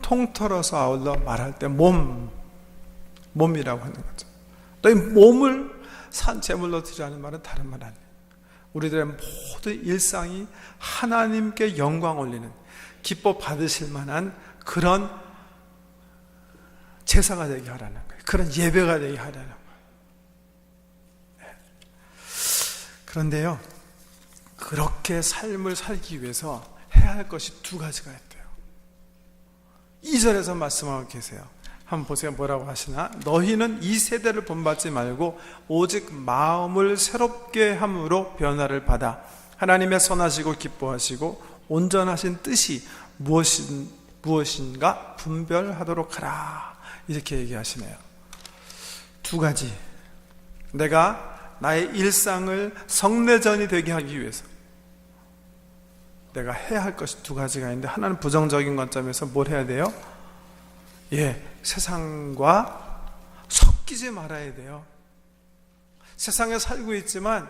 통틀어서 아울러 말할 때 몸이라고 하는 거죠. 너희 몸을 산 제물로 드리라는 말은 다른 말 아니에요. 우리들의 모든 일상이 하나님께 영광 올리는, 기뻐 받으실 만한 그런 제사가 되게 하라는 거예요. 그런 예배가 되게 하라는 거예요. 그런데요, 그렇게 삶을 살기 위해서 해야 할 것이 두 가지가 있대요. 2절에서 말씀하고 계세요. 한번 보세요. 뭐라고 하시나? 너희는 이 세대를 본받지 말고 오직 마음을 새롭게 함으로 변화를 받아 하나님의 선하시고 기뻐하시고 온전하신 뜻이 무엇인가 분별하도록 하라. 이렇게 얘기하시네요. 두 가지. 내가 나의 일상을 성례전이 되게 하기 위해서 내가 해야 할 것이 두 가지가 있는데, 하나는 부정적인 관점에서 뭘 해야 돼요? 세상과 섞이지 말아야 돼요. 세상에 살고 있지만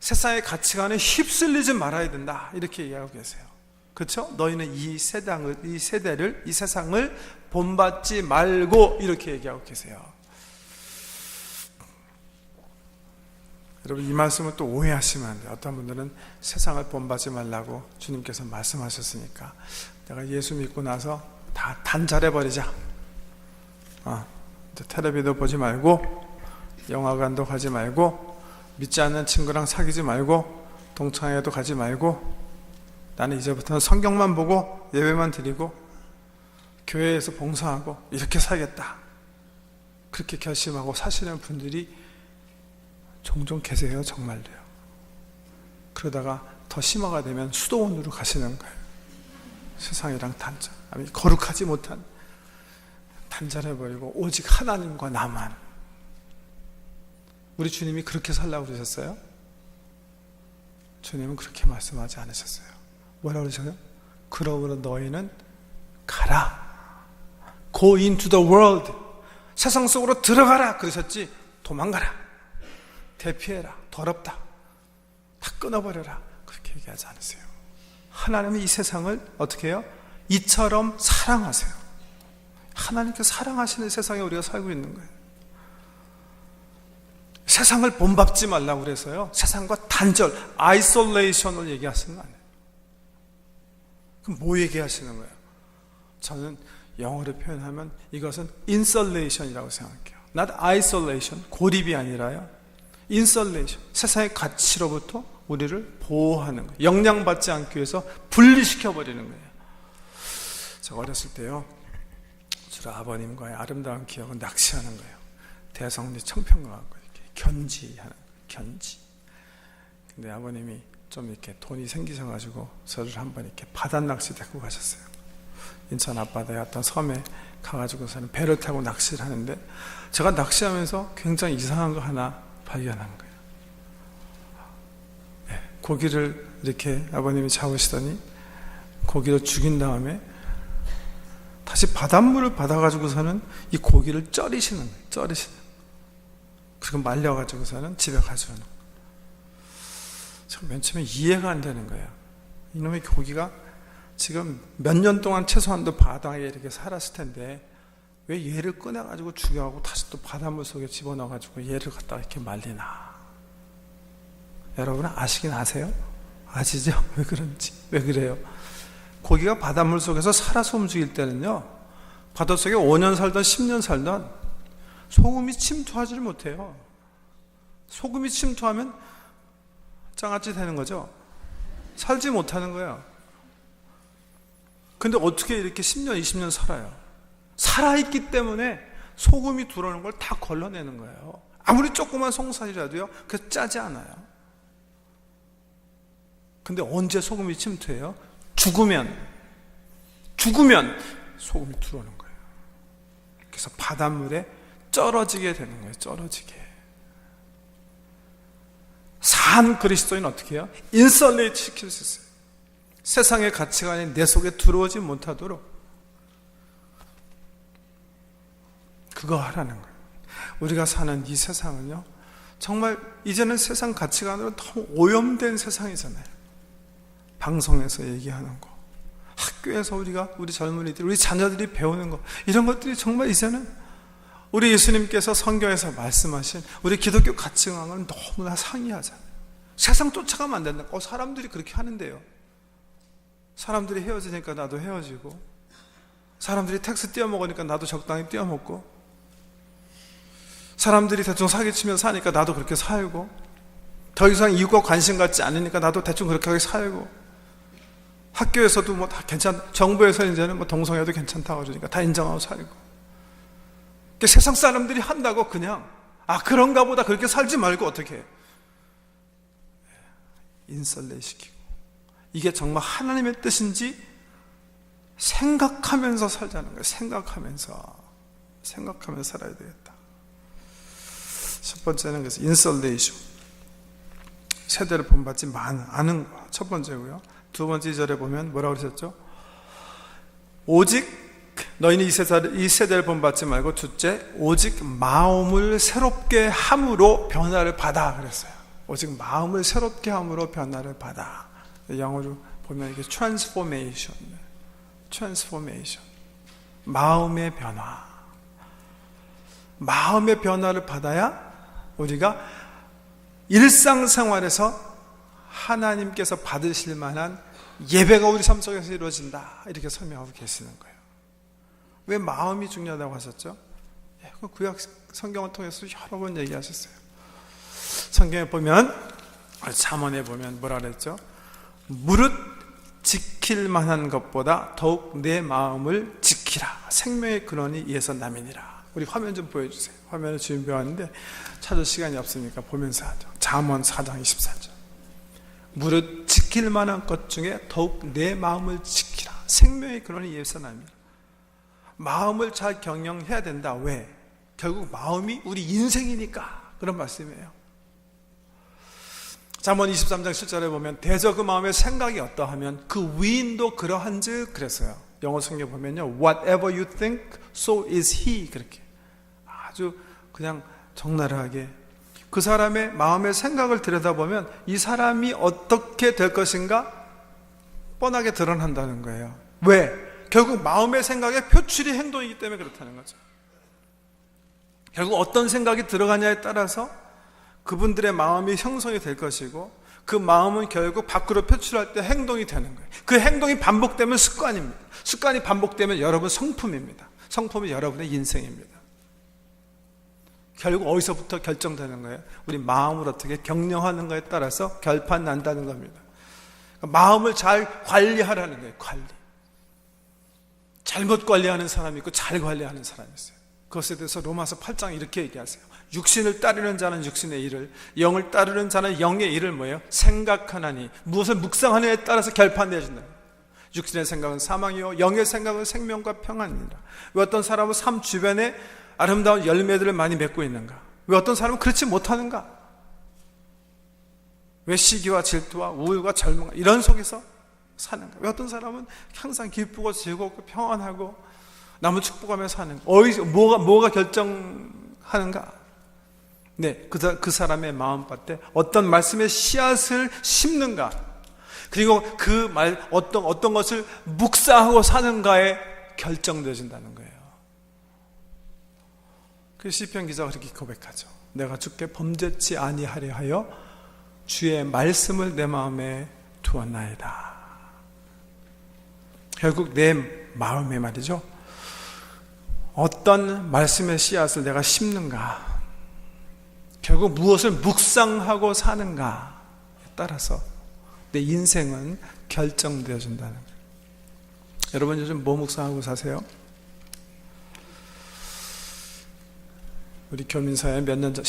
세상의 가치관에 휩쓸리지 말아야 된다. 이렇게 얘기하고 계세요. 그렇죠? 너희는 이 세상을 본받지 말고, 이렇게 얘기하고 계세요. 여러분, 이 말씀을 또 오해하시면 안 돼요. 어떤 분들은 세상을 본받지 말라고 주님께서 말씀하셨으니까 내가 예수 믿고 나서 다 단절해버리자. 텔레비도 보지 말고 영화관도 가지 말고 믿지 않는 친구랑 사귀지 말고 동창회도 가지 말고 나는 이제부터는 성경만 보고 예배만 드리고 교회에서 봉사하고 이렇게 살겠다. 그렇게 결심하고 사시는 분들이 종종 계세요. 정말로요. 그러다가 더 심화가 되면 수도원으로 가시는 거예요. 세상이랑 단절, 거룩하지 못한 단절해버리고 오직 하나님과 나만. 우리 주님이 그렇게 살라고 그러셨어요? 주님은 그렇게 말씀하지 않으셨어요. 뭐라고 그러셨어요? 그러므로 너희는 가라. Go into the world. 세상 속으로 들어가라 그러셨지, 도망가라, 대피해라, 더럽다, 다 끊어버려라, 그렇게 얘기하지 않으세요. 하나님은 이 세상을 어떻게 해요? 이처럼 사랑하세요. 하나님께 사랑하시는 세상에 우리가 살고 있는 거예요. 세상을 본받지 말라고 그래서요, 세상과 단절, 아이솔레이션을 얘기하시는 거 아니에요. 그럼 뭐 얘기하시는 거예요? 저는 영어로 표현하면 이것은 인설레이션이라고 생각해요. Not isolation, 고립이 아니라요, 인설레이션, 세상의 가치로부터 우리를 보호하는 거예요. 영향받지 않기 위해서 분리시켜버리는 거예요. 제가 어렸을 때요, 주로 아버님과의 아름다운 기억은 낚시하는 거예요. 대성리 청평 가고 이렇게 견지하는 거예요. 견지. 근데 아버님이 좀 이렇게 돈이 생기셔가지고 저를 한번 이렇게 바닷낚시 데리고 가셨어요. 인천 앞바다에 어떤 섬에 가가지고서는 배를 타고 낚시를 하는데, 제가 낚시하면서 굉장히 이상한 거 하나 발견한 거예요. 고기를 이렇게 아버님이 잡으시더니 고기를 죽인 다음에 다시 바닷물을 받아가지고서는 이 고기를 쪄리시는 거예요. 쪄리시는. 그리고 말려가지고서는 집에 가져오는 거예요. 참 맨 처음에 이해가 안 되는 거예요. 이놈의 고기가 지금 몇 년 동안 최소한도 바다에 이렇게 살았을 텐데 왜 얘를 꺼내가지고 죽여가고 다시 또 바닷물 속에 집어넣어가지고 얘를 갖다가 이렇게 말리나. 여러분은 아시긴 아세요? 아시죠? 왜 그런지. 왜 그래요? 고기가 바닷물 속에서 살아서 움직일 때는요, 바닷속에 5년 살던 10년 살던 소금이 침투하지를 못해요. 소금이 침투하면 장아찌 되는 거죠. 살지 못하는 거예요. 근데 어떻게 이렇게 10년, 20년 살아요? 살아있기 때문에 소금이 들어오는 걸 다 걸러내는 거예요. 아무리 조그만 송사리라도요, 그래서 짜지 않아요. 근데 언제 소금이 침투해요? 죽으면 소금이 들어오는 거예요. 그래서 바닷물에 쩔어지게 되는 거예요. 쩔어지게. 산 그리스도인은 어떻게 해요? 인설레이트 시킬 수 있어요. 세상의 가치관이 내 속에 들어오지 못하도록 그거 하라는 거예요. 우리가 사는 이 세상은요, 정말 이제는 세상 가치관으로 너무 오염된 세상이잖아요. 방송에서 얘기하는 거, 학교에서 우리 젊은이들, 우리 자녀들이 배우는 것, 이런 것들이 정말 이제는 우리 예수님께서 성경에서 말씀하신 우리 기독교 가치관을 너무나 상이하잖아요. 세상 쫓아가면 안 된다. 사람들이 그렇게 하는데요. 사람들이 헤어지니까 나도 헤어지고, 사람들이 텍스 띄어먹으니까 나도 적당히 띄어먹고, 사람들이 대충 사기치면 사니까 나도 그렇게 살고, 더 이상 이웃과 관심 갖지 않으니까 나도 대충 그렇게 살고, 학교에서도 뭐 다 정부에서 이제는 뭐 동성애도 괜찮다고 그러니까 다 인정하고 살고, 세상 사람들이 한다고 그냥 그런가 보다 그렇게 살지 말고 어떻게 해? 인설레시키고, 이게 정말 하나님의 뜻인지 생각하면서 살자는 거예요. 생각하면서 살아야 되겠다. 첫 번째는 그래서 인설레이션, 세대를 본받지 않은 거, 첫 번째고요. 두 번째 2절에 보면 뭐라고 그러셨죠? 오직 너희는 이 세대를 본받지 말고, 둘째, 오직 마음을 새롭게 함으로 변화를 받아 그랬어요. 오직 마음을 새롭게 함으로 변화를 받아. 영어로 보면 이게 transformation, 마음의 변화. 마음의 변화를 받아야 우리가 일상생활에서 하나님께서 받으실 만한 예배가 우리 삶 속에서 이루어진다, 이렇게 설명하고 계시는 거예요. 왜 마음이 중요하다고 하셨죠? 구약 성경을 통해서 여러 번 얘기하셨어요. 성경에 보면, 잠언에 보면 뭐라 그랬죠? 무릇 지킬 만한 것보다 더욱 내 마음을 지키라. 생명의 근원이 이에서 남이니라. 우리 화면 좀 보여주세요. 화면을 준비하는데 찾을 시간이 없으니까 보면서 하죠. 잠언 4장 24절. 무릇 지킬 만한 것 중에 더욱 내 마음을 지키라. 생명의 근원이 이에서 남이니라. 마음을 잘 경영해야 된다. 왜? 결국 마음이 우리 인생이니까 그런 말씀이에요. 잠언 23장 7절에 보면 대저 그 마음의 생각이 어떠하면 그 위인도 그러한즉 그랬어요. 영어 성경 보면요, whatever you think, so is he. 그렇게 아주 그냥 적나라하게 그 사람의 마음의 생각을 들여다보면 이 사람이 어떻게 될 것인가 뻔하게 드러난다는 거예요. 왜? 결국 마음의 생각의 표출이 행동이기 때문에 그렇다는 거죠. 결국 어떤 생각이 들어가냐에 따라서 그분들의 마음이 형성이 될 것이고, 그 마음은 결국 밖으로 표출할 때 행동이 되는 거예요. 그 행동이 반복되면 습관입니다. 습관이 반복되면 여러분 성품입니다. 성품이 여러분의 인생입니다. 결국 어디서부터 결정되는 거예요? 우리 마음을 어떻게 경영하는가에 따라서 결판 난다는 겁니다. 마음을 잘 관리하라는 거예요. 관리. 잘못 관리하는 사람이 있고 잘 관리하는 사람이 있어요. 그것에 대해서 로마서 8장 이렇게 얘기하세요. 육신을 따르는 자는 육신의 일을, 영을 따르는 자는 영의 일을 뭐예요? 생각하나니 무엇을 묵상하느냐에 따라서 결판 내준다. 육신의 생각은 사망이요 영의 생각은 생명과 평안이니라. 왜 어떤 사람은 삶 주변에 아름다운 열매들을 많이 맺고 있는가? 왜 어떤 사람은 그렇지 못하는가? 왜 시기와 질투와 우울과 절망 이런 속에서 사는가? 왜 어떤 사람은 항상 기쁘고 즐겁고 평안하고 남을 축복하며 사는가? 뭐가 결정하는가? 네, 그 사람의 마음밭에 어떤 말씀의 씨앗을 심는가? 그리고 어떤 것을 묵상하고 사는가에 결정되어진다는 거예요. 그 시편 기자가 그렇게 고백하죠. 내가 주께 범죄치 아니하려 하여 주의 말씀을 내 마음에 두었나이다. 결국 내 마음에 말이죠. 어떤 말씀의 씨앗을 내가 심는가? 결국 무엇을 묵상하고 사는가에 따라서 내 인생은 결정되어진다는 거예요. 여러분 요즘 뭐 묵상하고 사세요? 우리 교민사회 몇 년 전,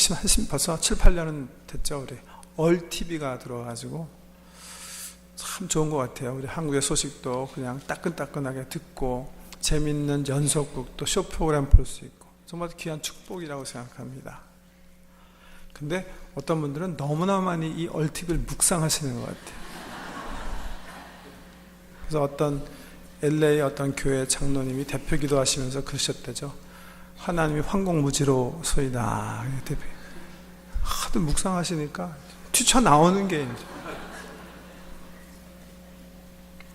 벌써 7, 8년은 됐죠. 우리 얼TV가 들어와가지고 참 좋은 것 같아요. 우리 한국의 소식도 그냥 따끈따끈하게 듣고 재밌는 연속극도 쇼 프로그램 볼 수 있고 정말 귀한 축복이라고 생각합니다. 근데 어떤 분들은 너무나 많이 이 얼TV를 묵상하시는 것 같아요. 그래서 어떤 LA 어떤 교회 장로님이 대표 기도하시면서 그러셨대죠. 하나님이 황공무지로 소이다. 하도 묵상하시니까 튀쳐나오는 게 이제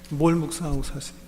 뭘 묵상하고 사세요?